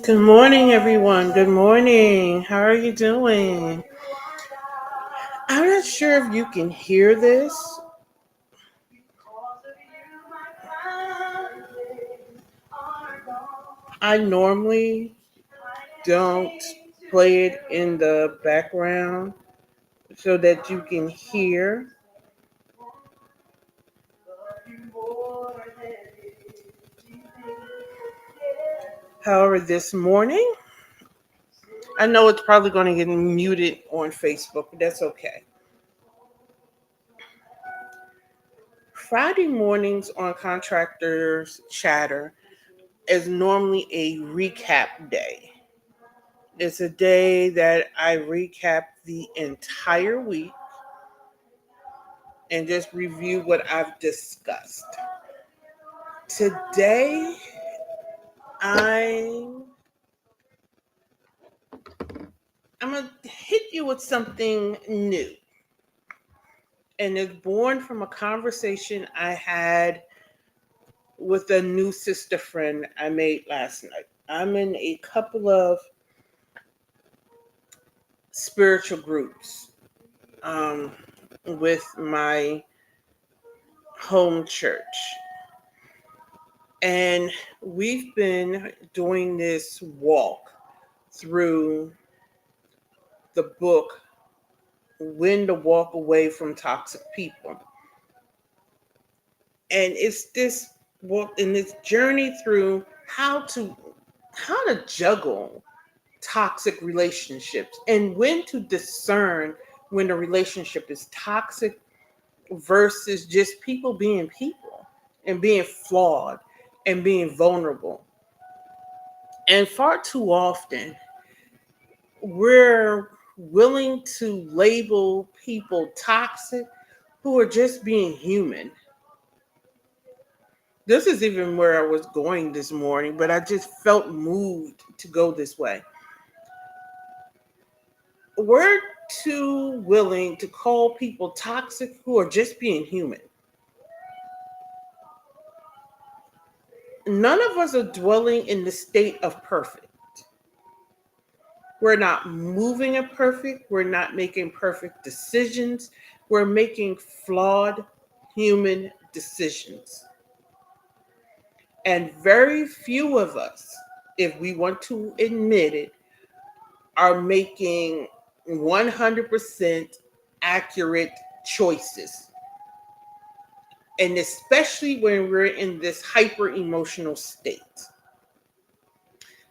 Good morning, everyone. Good morning. How are you doing? I'm not sure if you can hear this. I normally don't play it in the background so that you can hear. However, this morning, I know it's probably going to get muted on Facebook, but that's okay. Friday mornings on Contractors Chatter is normally a recap day. It's a day that I recap the entire week and just review what I've discussed. Today, I'm going to hit you with something new. And it's born from a conversation I had with a new sister friend I made last night. I'm in a couple of spiritual groups with my home church. And we've been doing this walk through the book, When to Walk Away from Toxic People. And it's this walk in this journey through how to juggle toxic relationships and when to discern when a relationship is toxic versus just people being people and being flawed and being vulnerable. And far too often, we're willing to label people toxic who are just being human. This is even where I was going this morning, but I just felt moved to go this way. We're too willing to call people toxic who are just being human. None of us are dwelling in the state of perfect. We're not moving in perfect. We're not making perfect decisions. We're making flawed human decisions. And very few of us, if we want to admit it, are making 100% accurate choices. And especially when we're in this hyper emotional state.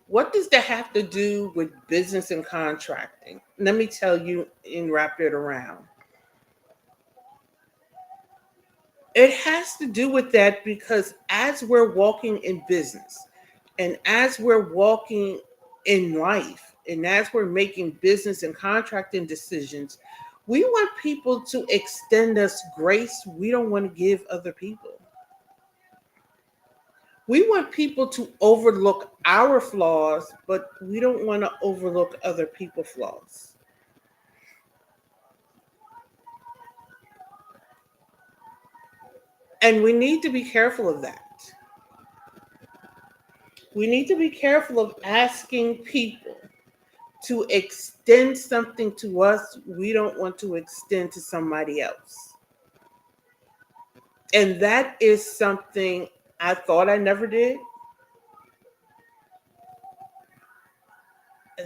What does that have to do with business and contracting? Let me tell you and wrap it around. It has to do with that because as we're walking in business and as we're walking in life and as we're making business and contracting decisions, we want people to extend us grace we don't want to give other people. We want people to overlook our flaws, but we don't want to overlook other people's flaws. And we need to be careful of that. We need to be careful of asking people to extend something to us we don't want to extend to somebody else. And that is something I thought I never did.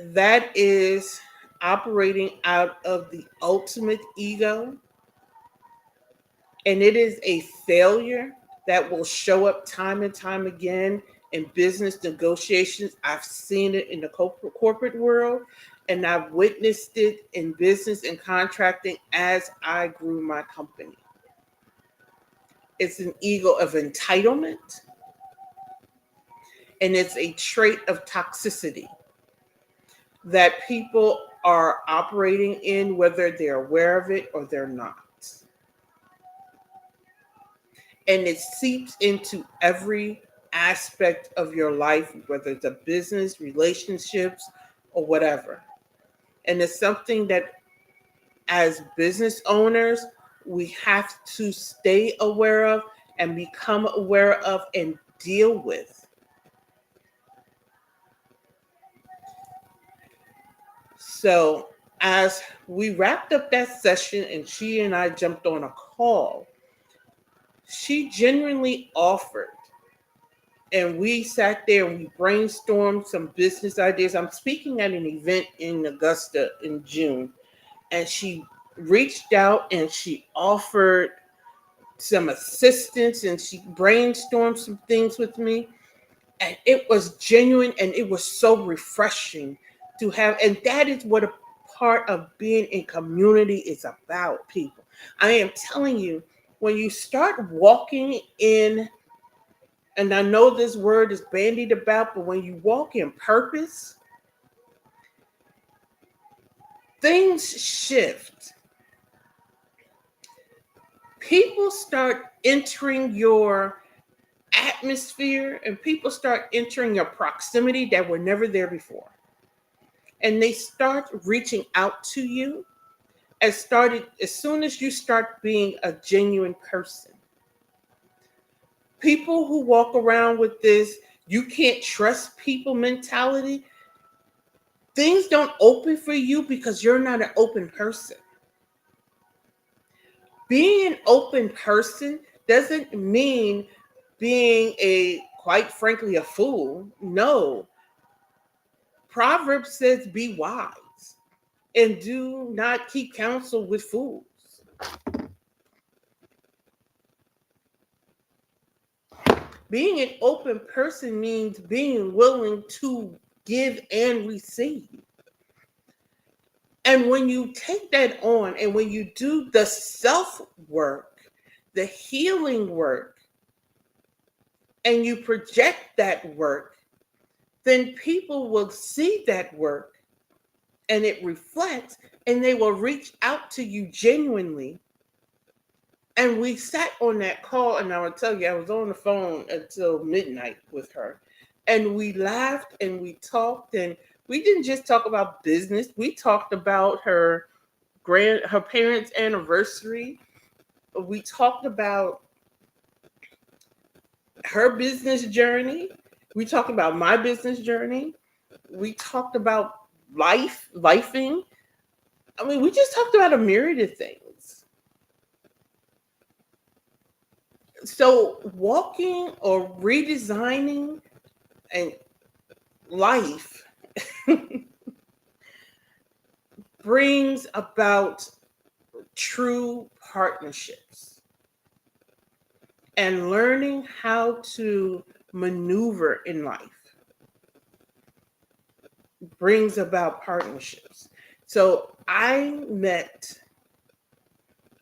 That is operating out of the ultimate ego. And it is a failure that will show up time and time again in business negotiations. I've seen it in the corporate world, and I've witnessed it in business and contracting as I grew my company. It's an ego of entitlement, and it's a trait of toxicity that people are operating in, whether they're aware of it or they're not. And it seeps into every aspect of your life, whether it's a business, relationships, or whatever. And it's something that as business owners, we have to stay aware of and become aware of and deal with. So, as we wrapped up that session and she and I jumped on a call, she genuinely offered, and we sat there and we brainstormed some business ideas. I'm speaking at an event in Augusta in June, and she reached out and she offered some assistance and she brainstormed some things with me. And it was genuine and it was so refreshing to have. And that is what a part of being in community is about, people. I am telling you, when you start walking in, and I know this word is bandied about, but when you walk in purpose, things shift. People start entering your atmosphere and people start entering your proximity that were never there before. And they start reaching out to you as soon as you start being a genuine person. People who walk around with this you can't trust people mentality, things don't open for you because you're not an open person. Being an open person doesn't mean being quite frankly, a fool. No. Proverbs says, be wise and do not keep counsel with fools. Being an open person means being willing to give and receive. And when you take that on and when you do the self work, the healing work, and you project that work, then people will see that work and it reflects and they will reach out to you genuinely. And we sat on that call, and I will tell you, I was on the phone until midnight with her. And we laughed and we talked, and we didn't just talk about business. We talked about her parents' anniversary. We talked about her business journey. We talked about my business journey. We talked about lifing. I mean, we just talked about a myriad of things. So walking or redesigning and life brings about true partnerships, and learning how to maneuver in life brings about partnerships. So I met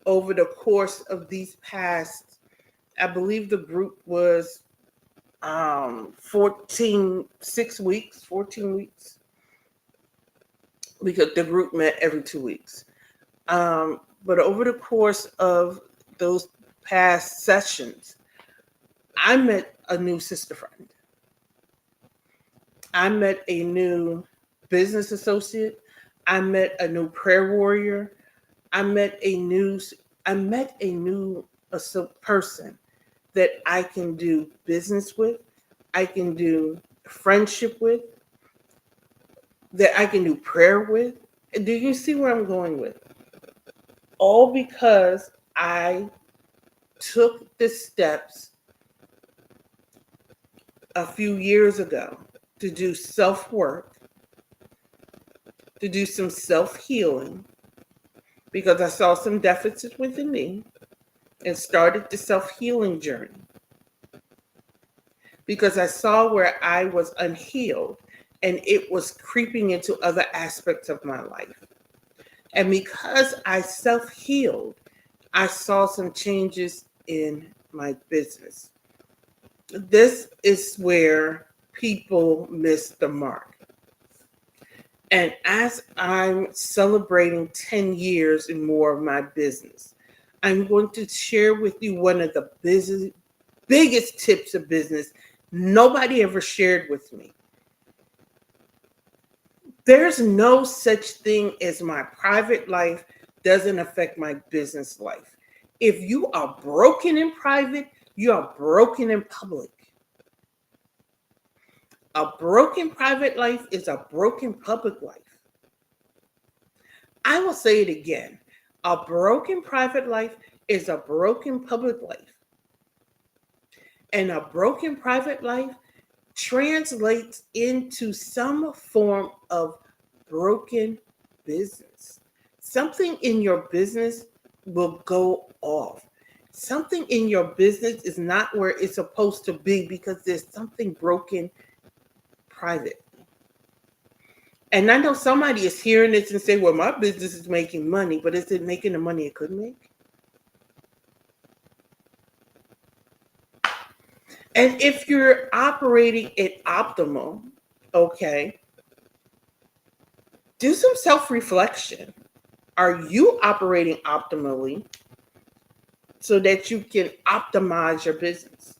over the course of these past, I believe the group was 14 weeks, because the group met every 2 weeks. But over the course of those past sessions, I met a new sister friend. I met a new business associate. I met a new prayer warrior. I met a new person that I can do business with, I can do friendship with, that I can do prayer with. Do you see where I'm going with? All because I took the steps a few years ago to do self-work, to do some self-healing, because I saw some deficits within me and started the self-healing journey. Because I saw where I was unhealed and it was creeping into other aspects of my life. And because I self-healed, I saw some changes in my business. This is where people miss the mark. And as I'm celebrating 10 years and more of my business, I'm going to share with you one of the biggest tips of business nobody ever shared with me. There's no such thing as my private life doesn't affect my business life. If you are broken in private, you are broken in public. A broken private life is a broken public life. I will say it again. A broken private life is a broken public life. And a broken private life translates into some form of broken business. Something in your business will go off. Something in your business is not where it's supposed to be because there's something broken private. And I know somebody is hearing this and say, well, my business is making money, but is it making the money it could make? And if you're operating at optimal, okay, do some self-reflection. Are you operating optimally so that you can optimize your business?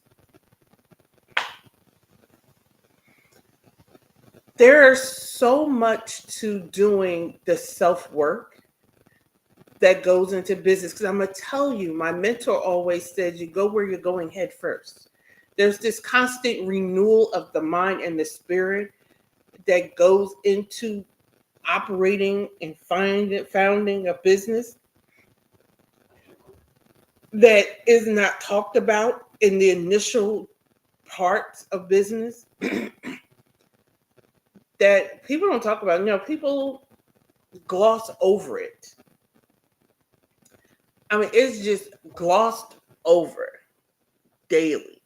There's so much to doing the self-work that goes into business. Because I'm going to tell you, my mentor always says you go where you're going head first. There's this constant renewal of the mind and the spirit that goes into operating and founding a business that is not talked about in the initial parts of business that people don't talk about. You know, people gloss over it. I mean, it's just glossed over daily.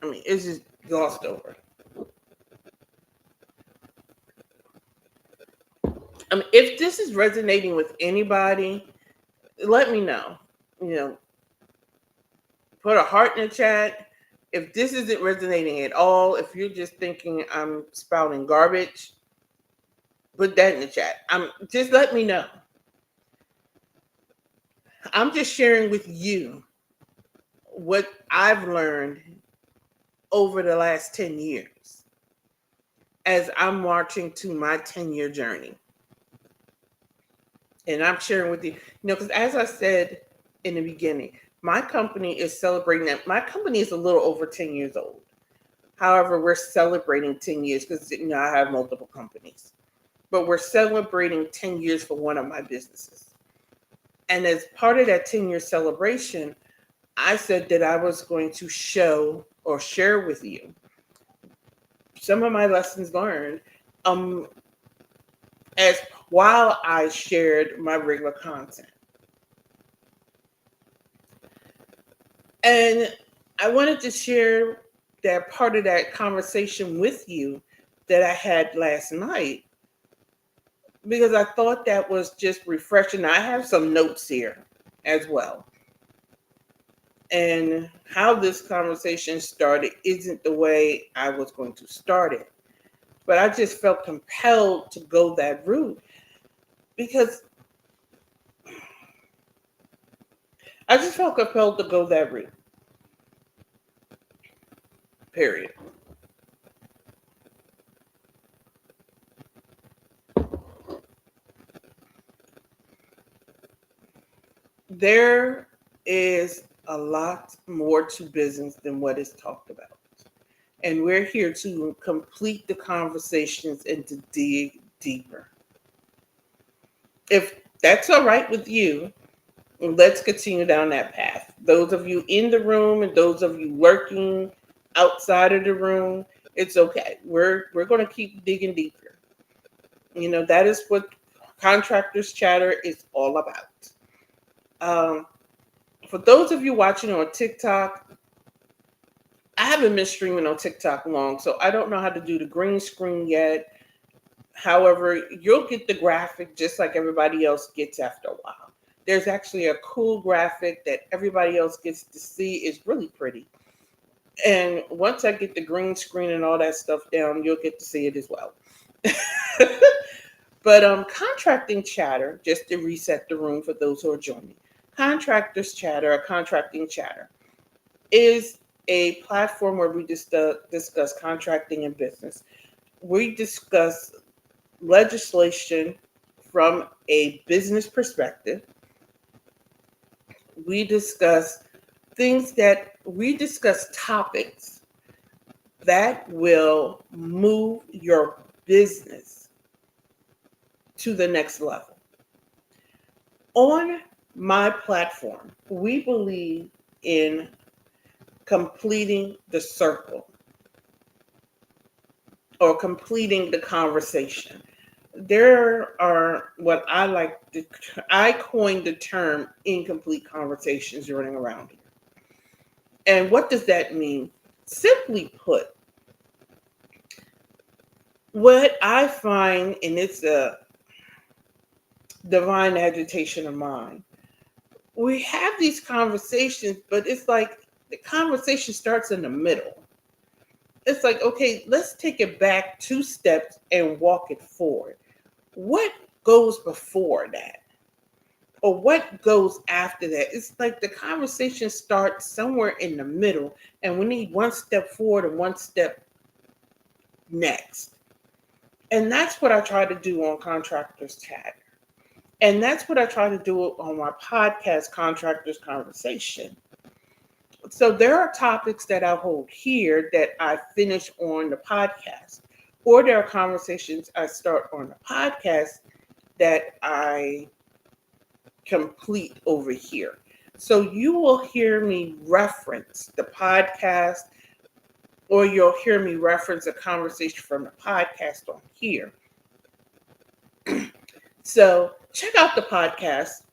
I mean, it's just glossed over. I mean, if this is resonating with anybody, let me know. You know, put a heart in the chat. If this isn't resonating at all, if you're just thinking I'm spouting garbage, put that in the chat. Just let me know. I'm just sharing with you what I've learned over the last 10 years as I'm marching to my 10-year journey. And I'm sharing with you, because as I said in the beginning, my company is celebrating that. My company is a little over 10 years old. However, we're celebrating 10 years because, I have multiple companies. But we're celebrating 10 years for one of my businesses. And as part of that 10-year celebration, I said that I was going to show or share with you some of my lessons learned as while I shared my regular content. And I wanted to share that part of that conversation with you that I had last night because I thought that was just refreshing. I have some notes here as well. And how this conversation started isn't the way I was going to start it. But I just felt compelled to go that route because I just felt compelled to go that route. Period. There is a lot more to business than what is talked about. And we're here to complete the conversations and to dig deeper. If that's all right with you, let's continue down that path. Those of you in the room and those of you lurking outside of the room, it's okay. We're going to keep digging deeper. That is what Contractors Chatter is all about. For those of you watching on TikTok, I haven't been streaming on TikTok long, so I don't know how to do the green screen yet. However, you'll get the graphic just like everybody else gets after a while. There's actually a cool graphic that everybody else gets to see. It's really pretty. And once I get the green screen and all that stuff down, you'll get to see it as well. But Contracting Chatter, just to reset the room for those who are joining, Contractors Chatter, or Contracting Chatter, is a platform where we discuss contracting and business. We discuss legislation from a business perspective. We discuss topics that will move your business to the next level. On my platform, we believe in completing the circle or completing the conversation. There are what I coined the term incomplete conversations running around here. And what does that mean? Simply put, what I find, and it's a divine agitation of mine, we have these conversations, but it's like the conversation starts in the middle. It's like, okay, let's take it back 2 steps and walk it forward. What goes before that? Or what goes after that? It's like the conversation starts somewhere in the middle, and we need 1 step forward and 1 step next. And that's what I try to do on Contractors Chat. And that's what I try to do on my podcast, Contractors Conversation. So there are topics that I hold here that I finish on the podcast, or there are conversations I start on the podcast that I complete over here. So you will hear me reference the podcast, or you'll hear me reference a conversation from the podcast on here. So check out the podcast.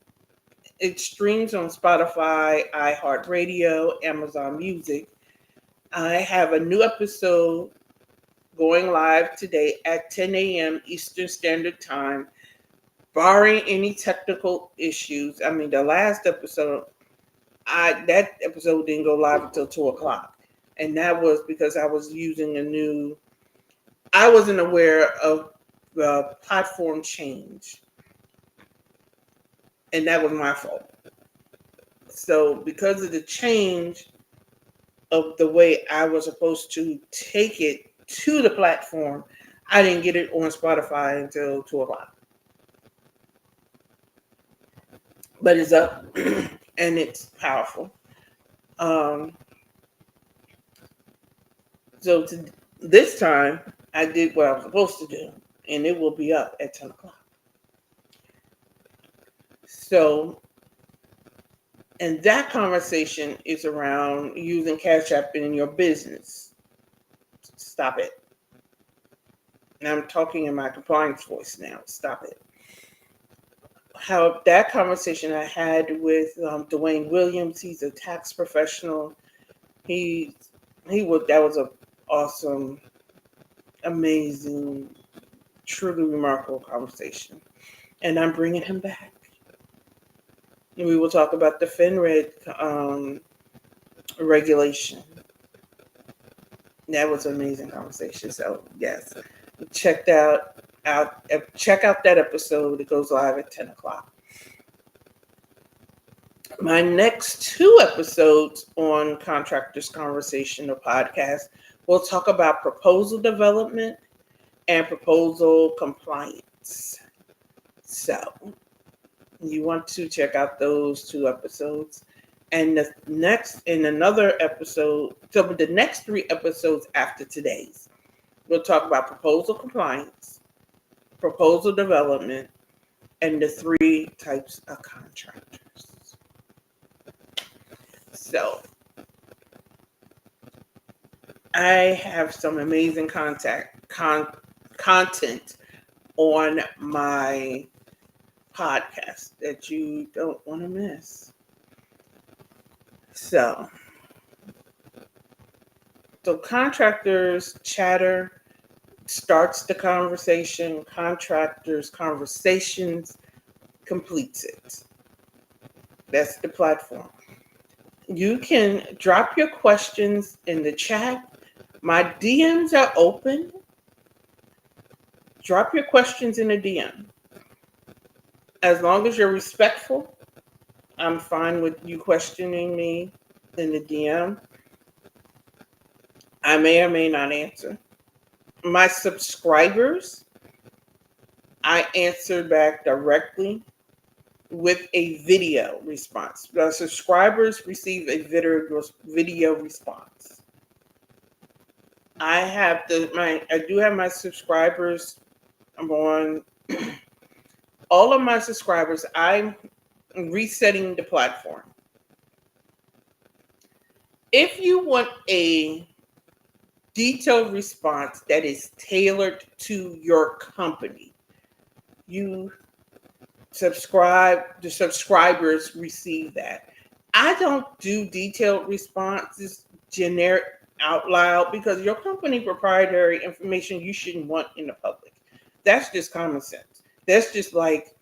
It streams on Spotify, iHeartRadio, Amazon Music. I have a new episode going live today at 10 a.m. Eastern Standard Time, barring any technical issues. I mean, the last episode, that episode didn't go live until 2 o'clock. And that was because I was using I wasn't aware of the platform change. And that was my fault. So because of the change of the way I was supposed to take it to the platform, I didn't get it on Spotify until 2 o'clock. But it's up and it's powerful. So this time I did what I was supposed to do, and it will be up at 10 o'clock. So, and that conversation is around using Cash App in your business. Stop it. And I'm talking in my compliance voice now. Stop it. How that conversation I had with Dwayne Williams. He's a tax professional. That was an awesome, amazing, truly remarkable conversation. And I'm bringing him back. And we will talk about the FINRED regulation. That was an amazing conversation. So yes, check out that episode. It goes live at 10 o'clock. My next 2 episodes on Contractors Conversation, the podcast, will talk about proposal development and proposal compliance. So you want to check out those 2 episodes. And the next 3 episodes after today's, we'll talk about proposal compliance, proposal development, and the 3 types of contractors. So I have some amazing content on my podcast that you don't want to miss. So contractors chatter starts the conversation. Contractors conversations completes it. That's the platform. You can drop your questions in the chat. My DMs are open. Drop your questions in a DM. As long as you're respectful, I'm fine with you questioning me in the DM. I may or may not answer. My subscribers, I answer back directly with a video response. The subscribers receive a video response. I do have my subscribers. I'm on all of my subscribers. I'm resetting the platform. If you want a detailed response that is tailored to your company, you the subscribers receive that. I don't do detailed responses generic out loud because your company proprietary information you shouldn't want in the public. That's just common sense. That's just like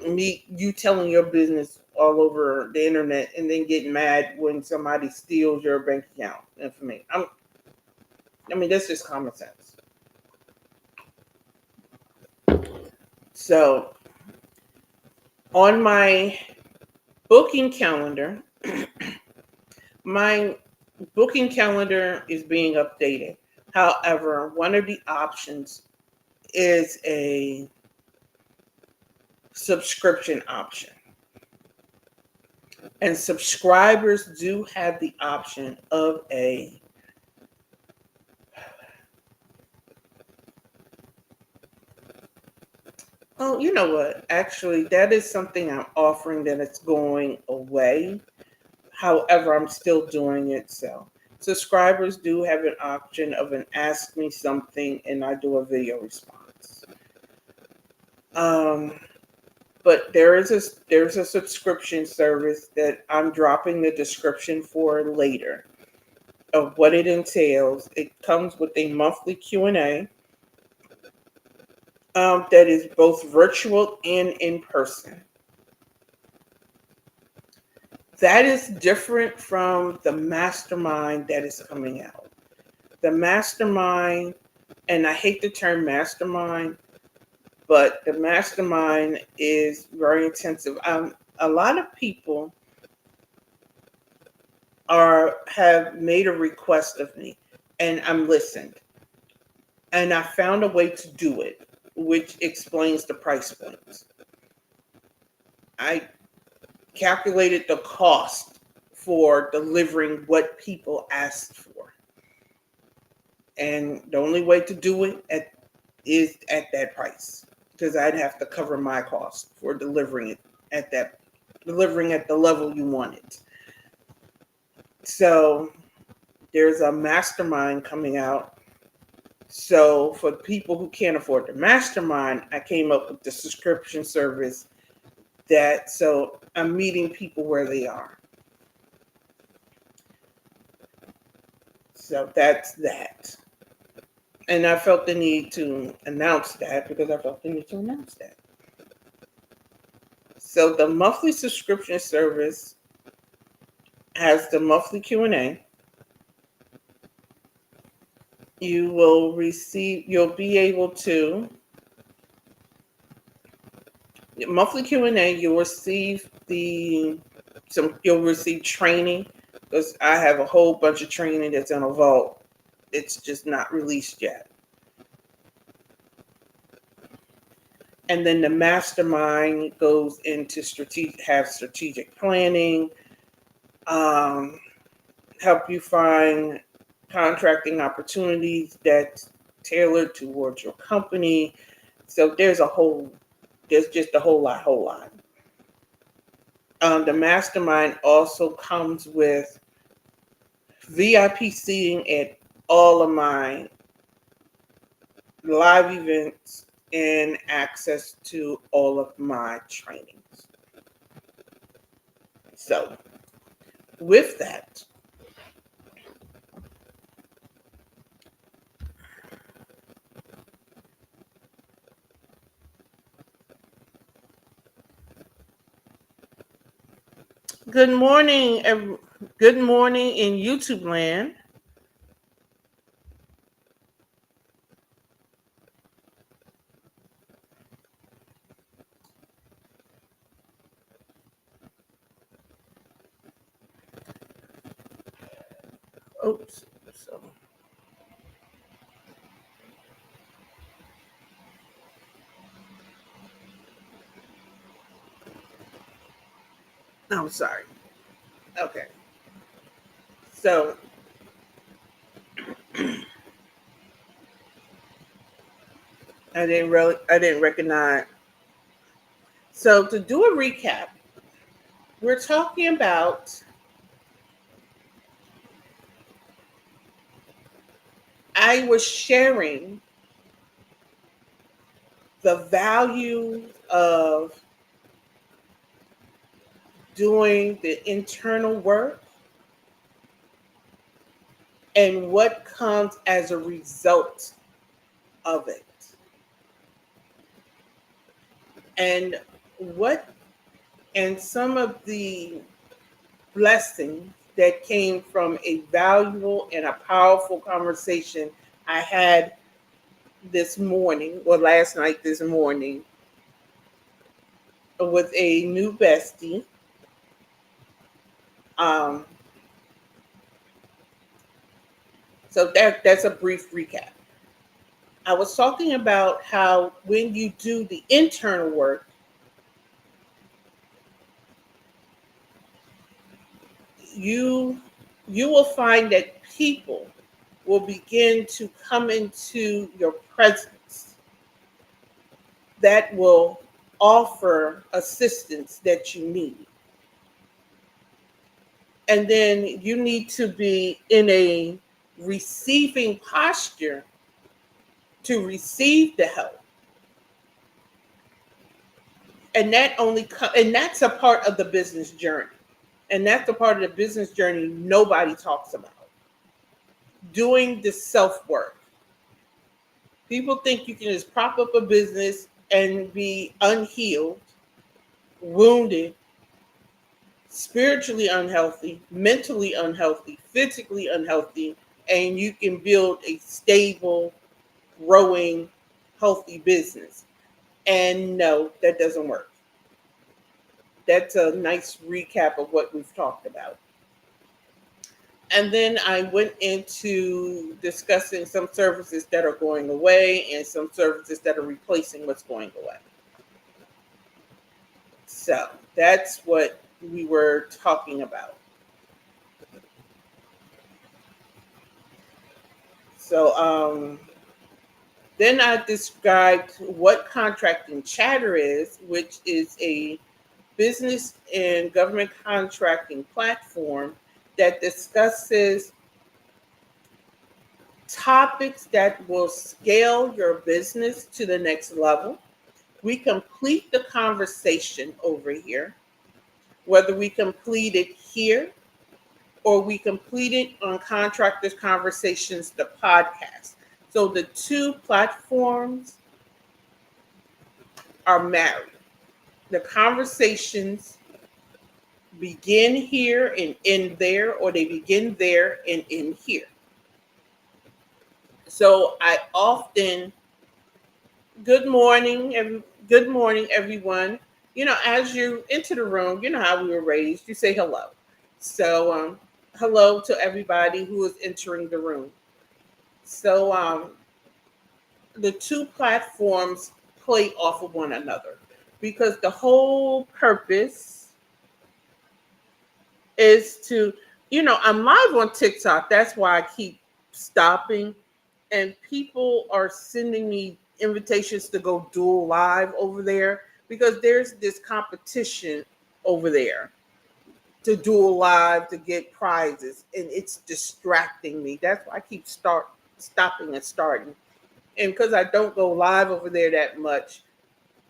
you telling your business all over the internet and then getting mad when somebody steals your bank account information. I mean, that's just common sense. So, on my booking calendar, my booking calendar is being updated. However, one of the options is a subscription option. And subscribers do have the option of a oh, you know what? Actually, that is something I'm offering that it's going away. However, I'm still doing it. So subscribers do have an option of an ask me something and I do a video response. But there's a subscription service that I'm dropping the description for later of what it entails. It comes with a monthly Q&A that is both virtual and in person. That is different from the mastermind that is coming out. The mastermind, and I hate the term mastermind, but the mastermind is very intensive. A lot of people have made a request of me, and I'm listened. And I found a way to do it, which explains the price points. I calculated the cost for delivering what people asked for. And the only way to do it is at that price because I'd have to cover my cost for delivering it at the level you want it. So there's a mastermind coming out. So for people who can't afford the mastermind, I came up with the subscription service so I'm meeting people where they are. So that's that. And I felt the need to announce that because I felt the need to announce that. So the monthly subscription service has the monthly Q&A. You'll be able to monthly Q&A, you'll receive you'll receive training because I have a whole bunch of training that's in a vault. It's just not released yet. And then the mastermind goes into strategic planning, help you find contracting opportunities that's tailored towards your company. So there's just a whole lot. The mastermind also comes with VIP seating at all of my live events and access to all of my trainings. So, with that, good morning, good morning in YouTube land. Oops. So. I'm sorry. Okay. So I didn't recognize. So to do a recap, we're talking about I was sharing the value of doing the internal work and what comes as a result of it. And what and some of the blessings that came from a valuable and a powerful conversation I had this morning or last night this morning with a new bestie. Um, so that's a brief recap. I was talking about how when you do the internal work, you you will find that people will begin to come into your presence that will offer assistance that you need. And then you need to be in a receiving posture to receive the help. And that's a part of the business journey. And that's the part of the business journey nobody talks about. Doing the self work. People think you can just prop up a business and be unhealed, wounded, spiritually unhealthy, mentally unhealthy, physically unhealthy, and you can build a stable, growing, healthy business. And no, that doesn't work. That's a nice recap of what we've talked about. And then I went into discussing some services that are going away and some services that are replacing what's going away. So that's what we were talking about. So then I described what contracting chatter is, which is a business and government contracting platform that discusses topics that will scale your business to the next level. We complete the conversation over here, whether we complete it here or we complete it on Contractors Conversations, the podcast. So the two platforms are married. The conversations begin here and end there, or they begin there and end here. So I often, good morning, everyone. You know, as you enter the room, you know how we were raised. You say hello. So, hello to everybody who is entering the room. So, the two platforms play off of one another because the whole purpose is to, I'm live on TikTok. That's why I keep stopping. And people are sending me invitations to go dual live over there because there's this competition over there to dual live to get prizes. And it's distracting me. That's why I keep stopping and starting. And because I don't go live over there that much,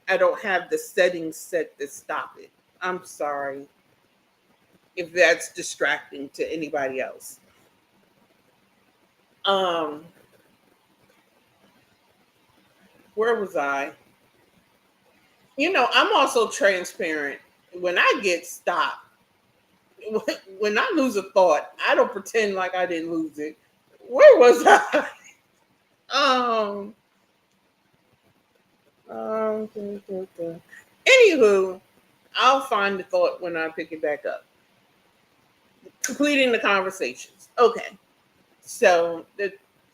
I don't have the settings set to stop it. I'm sorry if that's distracting to anybody else. Um, where was I? I'm also transparent. When I get stopped, when I lose a thought, I don't pretend like I didn't lose it. Where was I? um, um, Anywho, I'll find the thought when I pick it back up. Completing the conversations. Okay. So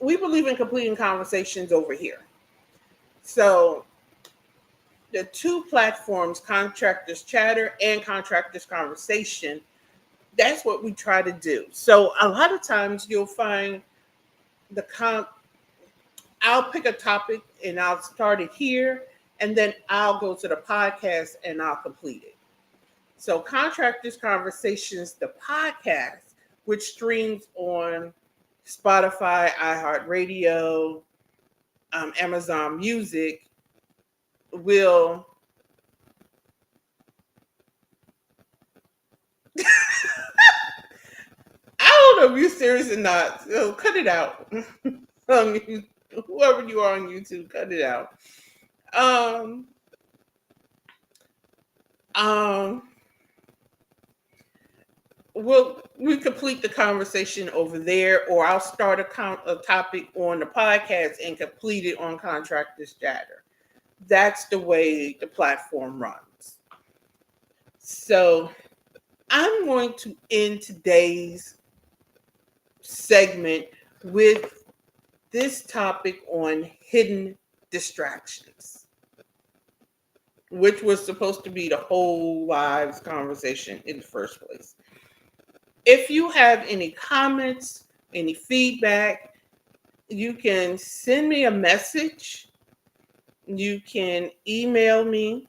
we believe in completing conversations over here. So the two platforms, Contractors Chatter and Contractors Conversation, that's what we try to do. So a lot of times you'll find the I'll pick a topic and I'll start it here, and then I'll go to the podcast and I'll complete it. So Contractors Conversations, the podcast, which streams on Spotify, iHeartRadio, Amazon Music, will I don't know if you're serious or not. So cut it out. Whoever you are on YouTube, cut it out. Um, um, we complete the conversation over there, or I'll start a topic on the podcast and complete it on Contractors Chatter. That's the way the platform runs. So I'm going to end today's segment with this topic on hidden distractions, which was supposed to be the whole lives conversation in the first place. If you have any comments, any feedback, you can send me a message. You can email me.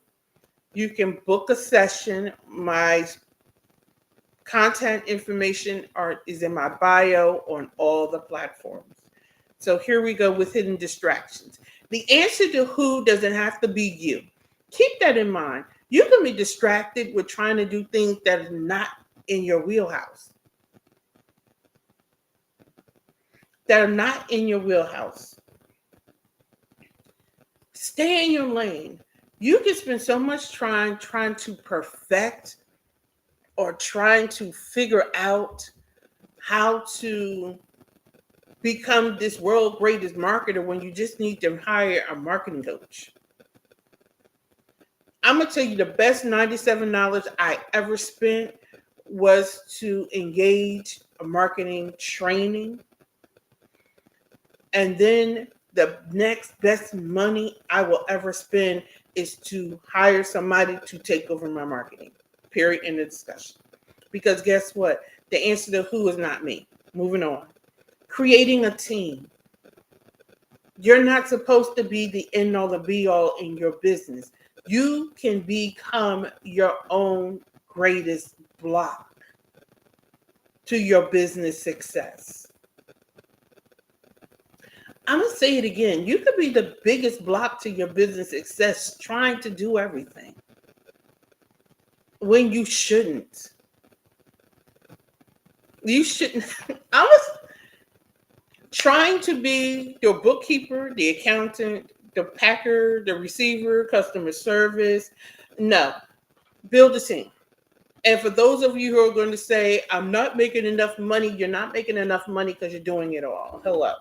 You can book a session. My contact information is in my bio on all the platforms. So here we go with hidden distractions. The answer to who doesn't have to be you. Keep that in mind. You can be distracted with trying to do things that are not in your wheelhouse. That are not in your wheelhouse. Stay in your lane. You can spend so much trying to perfect or trying to figure out how to become this world greatest marketer when you just need to hire a marketing coach. I'm going to tell you the best $97 I ever spent was to engage a marketing training. And then the next best money I will ever spend is to hire somebody to take over my marketing. Period. In the discussion. Because guess what? The answer to who is not me. Moving on. Creating a team. You're not supposed to be the end all, the be all in your business. You can become your own greatest block to your business success. I'm going to say it again. You could be the biggest block to your business success trying to do everything when you shouldn't. You shouldn't. I was trying to be your bookkeeper, the accountant, the packer, the receiver, customer service. No, build a team. And for those of you who are going to say, I'm not making enough money, you're not making enough money because you're doing it all. Hello.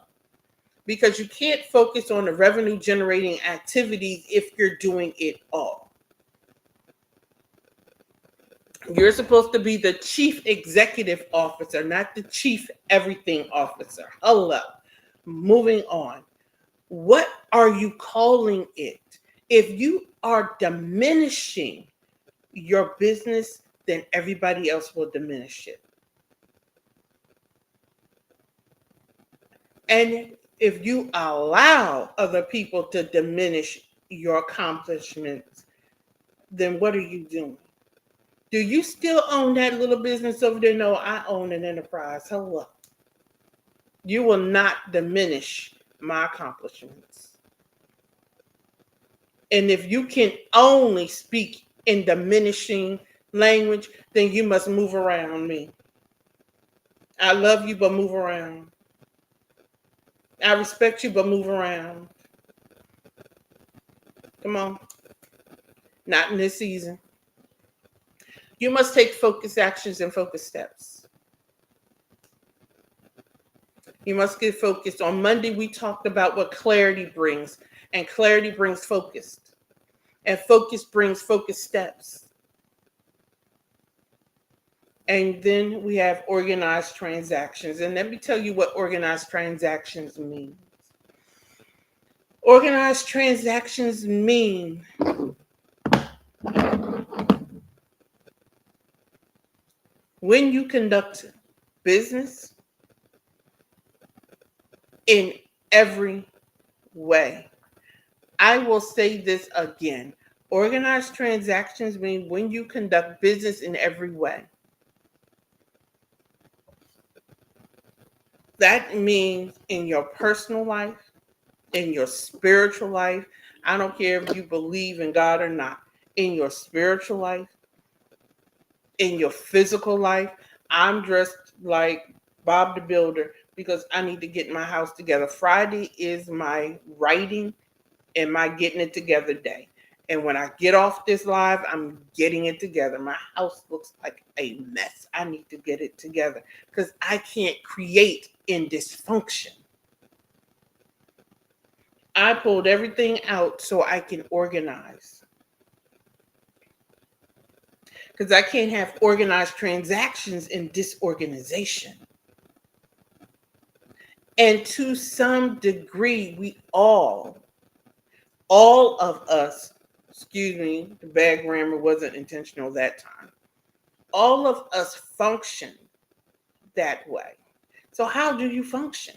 Because you can't focus on the revenue generating activities if you're doing it all. You're supposed to be the chief executive officer, not the chief everything officer. Hello. Moving on. What are you calling it? If you are diminishing your business, then everybody else will diminish it. And if you allow other people to diminish your accomplishments, then what are you doing? Do you still own that little business over there? No, I own an enterprise. Hello. You will not diminish my accomplishments. And if you can only speak in diminishing language, then you must move around me. I love you, but move around. I respect you, but move around. Come on. Not in this season. You must take focused actions and focused steps. You must get focused. On Monday, we talked about what clarity brings, and clarity brings focus, and focus brings focused steps. And then we have organized transactions. And let me tell you what organized transactions mean. Organized transactions mean When you conduct business in every way, I will say this again. Organized transactions mean when you conduct business in every way. That means in your personal life, in your spiritual life. I don't care if you believe in God or not. In your spiritual life, in your physical life, I'm dressed like Bob the Builder because I need to get my house together. Friday is my writing and my getting it together day. And when I get off this live, I'm getting it together. My house looks like a mess. I need to get it together because I can't create in dysfunction. I pulled everything out so I can organize. Because I can't have organized transactions in disorganization. And to some degree, we all of us, excuse me, the bad grammar wasn't intentional that time. All of us function that way. So, how do you function?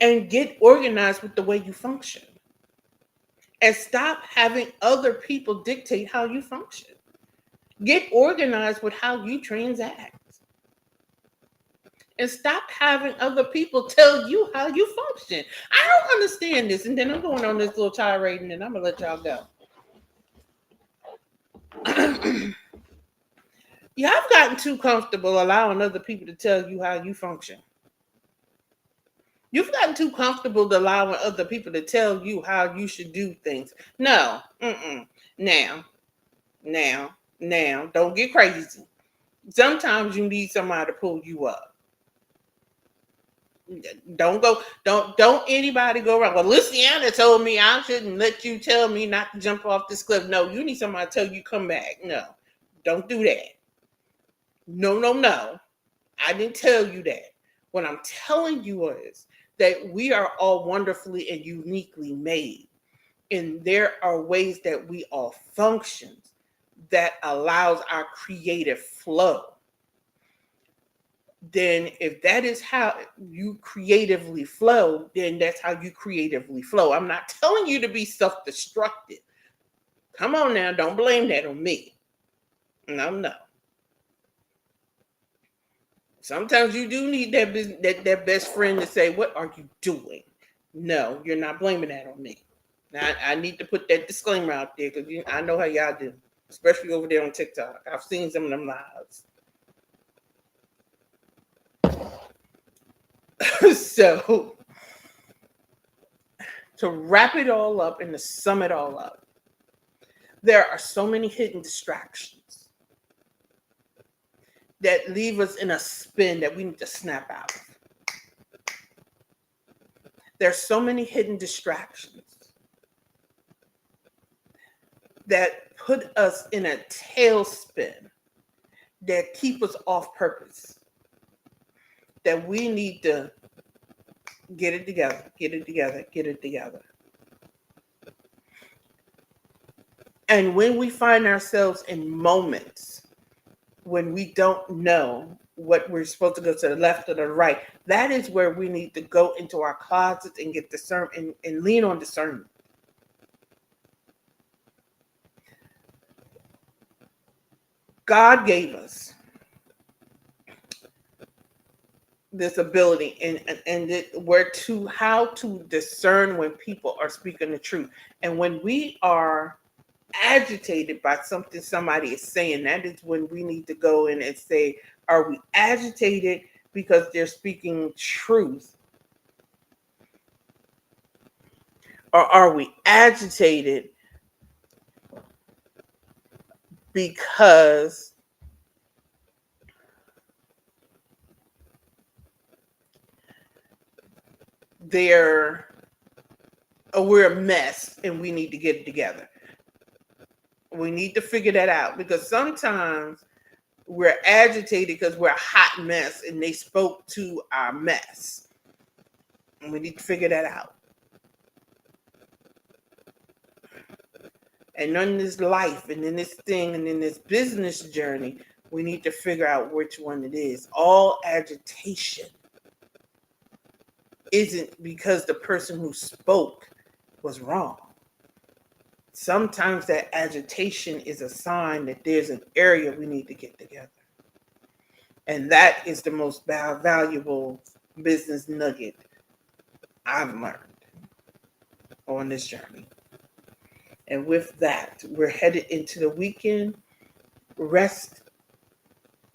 And get organized with the way you function. And stop having other people dictate how you function. Get organized with how you transact. And stop having other people tell you how you function. I don't understand this. And then I'm going on this little tirade and then I'm going to let y'all go. Y'all have gotten too comfortable allowing other people to tell you how you function. You've gotten too comfortable allowing other people to tell you how you should do things. No. Now, don't get crazy. Sometimes you need somebody to pull you up. Don't anybody go around. Well, Luciana told me I shouldn't let you tell me not to jump off this cliff. No, you need somebody to tell you come back. No, don't do that. No. I didn't tell you that. What I'm telling you is that we are all wonderfully and uniquely made. And there are ways that we all function that allows our creative flow. Then if that is how you creatively flow, then that's how you creatively flow. I'm not telling you to be self-destructive. Come on now, don't blame that on me. No. Sometimes you do need that best friend to say, "What are you doing?" No, you're not blaming that on me. Now, I need to put that disclaimer out there because I know how y'all do, especially over there on TikTok. I've seen some of them lives. So, to wrap it all up and to sum it all up, there are so many hidden distractions that leave us in a spin that we need to snap out of. There's so many hidden distractions that put us in a tailspin that keep us off purpose. That we need to get it together. And when we find ourselves in moments when we don't know what we're supposed to go to the left or the right, that is where we need to go into our closets and get discernment and lean on discernment. God gave us this ability and how to discern when people are speaking the truth. And when we are agitated by something somebody is saying, that is when we need to go in and say, are we agitated because they're speaking truth? Or are we agitated because we're a mess and we need to get it together? We need to figure that out because sometimes we're agitated because we're a hot mess and they spoke to our mess. And we need to figure that out. And in this life and in this thing and in this business journey, We need to figure out which one it is. All agitation isn't because the person who spoke was wrong. Sometimes that agitation is a sign that there's an area we need to get together. And that is the most valuable business nugget I've learned on this journey. And with that, we're headed into the weekend. Rest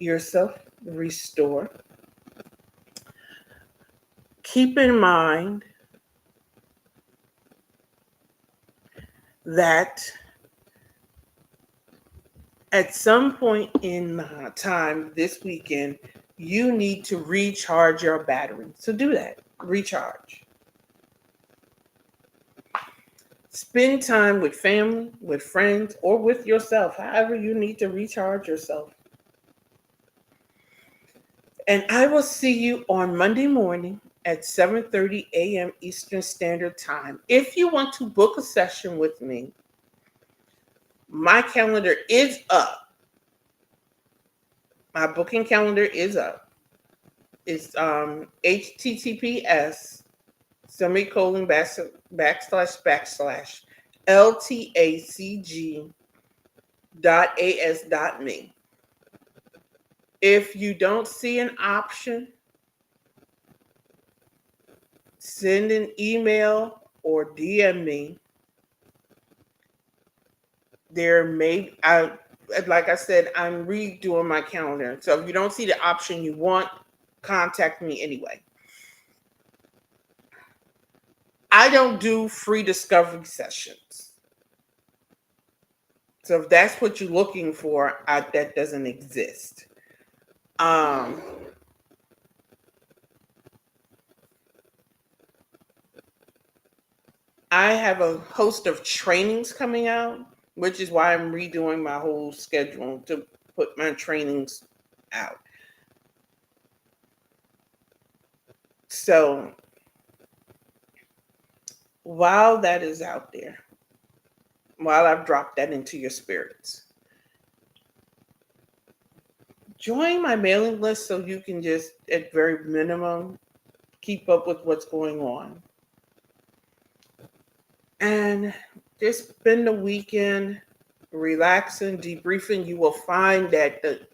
yourself, restore. Keep in mind that at some point in time this weekend, you need to recharge your battery. So do that. Recharge. Spend time with family, with friends, or with yourself, however you need to recharge yourself. And I will see you on Monday morning at 7:30 a.m. Eastern Standard Time. If you want to book a session with me, my calendar is up. My booking calendar is up. It's https semicolon backslash LTACG.as.me. If you don't see an option, send an email or DM me. Like I said, I'm redoing my calendar. So if you don't see the option you want, contact me anyway. I don't do free discovery sessions. So if that's what you're looking for, that doesn't exist. I have a host of trainings coming out, which is why I'm redoing my whole schedule to put my trainings out. So while that is out there, while I've dropped that into your spirits, join my mailing list so you can just, at very minimum, keep up with what's going on. And just spend the weekend relaxing, debriefing. You will find that the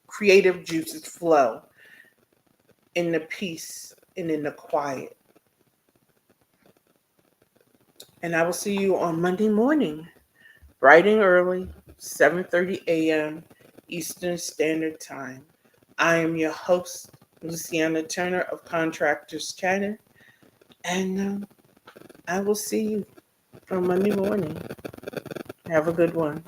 creative juices flow in the peace and in the quiet. And I will see you on Monday morning, bright and early, 7:30 a.m. Eastern Standard Time. I am your host, Luciana Turner of Contractors Channel, and I will see you on Monday morning. Have a good one.